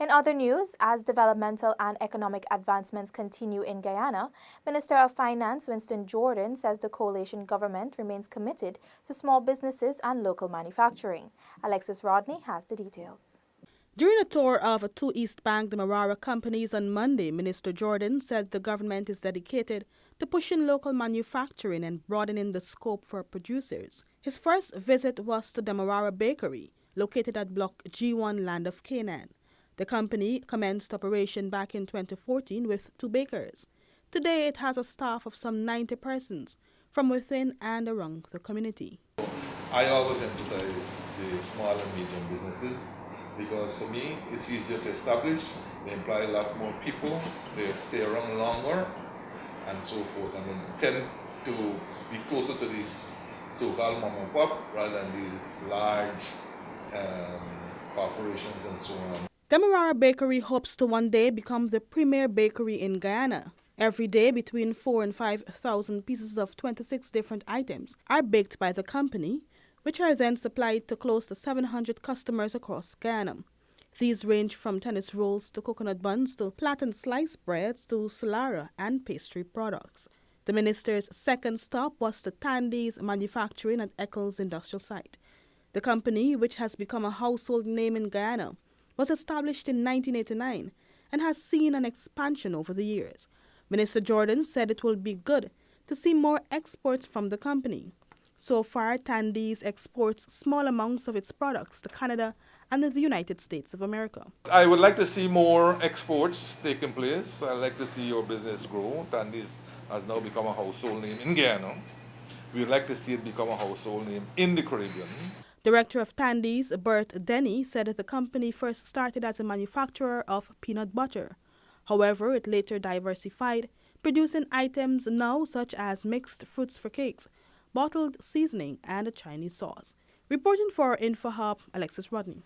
In other news, as developmental and economic advancements continue in Guyana, Minister of Finance Winston Jordan says the coalition government remains committed to small businesses and local manufacturing. Alexis Rodney has the details. During a tour of two East Bank Demerara companies on Monday, Minister Jordan said the government is dedicated to pushing local manufacturing and broadening the scope for producers. His first visit was to Demerara Bakery, located at Block G1 Land of Canaan. The company commenced operation back in 2014 with 2 bakers. Today it has a staff of some 90 persons from within and around the community. I always emphasize the small and medium businesses because for me it's easier to establish, they employ a lot more people, they stay around longer and so forth, and they tend to be closer to these so-called mom and pop rather than these large corporations and so on. Demerara Bakery hopes to one day become the premier bakery in Guyana. Every day, between 4,000 and 5,000 pieces of 26 different items are baked by the company, which are then supplied to close to 700 customers across Guyana. These range from tennis rolls to coconut buns to flattened sliced breads to Solara and pastry products. The minister's second stop was to Tandy's Manufacturing at Eccles Industrial Site. The company, which has become a household name in Guyana, was established in 1989 and has seen an expansion over the years. Minister Jordan said it will be good to see more exports from the company. So far, Tandy's exports small amounts of its products to Canada and the United States of America. I would like to see more exports taking place. I'd like to see your business grow. Tandy's has now become a household name in Guyana. We would like to see it become a household name in the Caribbean. Director of Tandy's, Bert Denny, said that the company first started as a manufacturer of peanut butter. However, it later diversified, producing items now such as mixed fruits for cakes, bottled seasoning, and a Chinese sauce. Reporting for InfoHub, Alexis Rodney.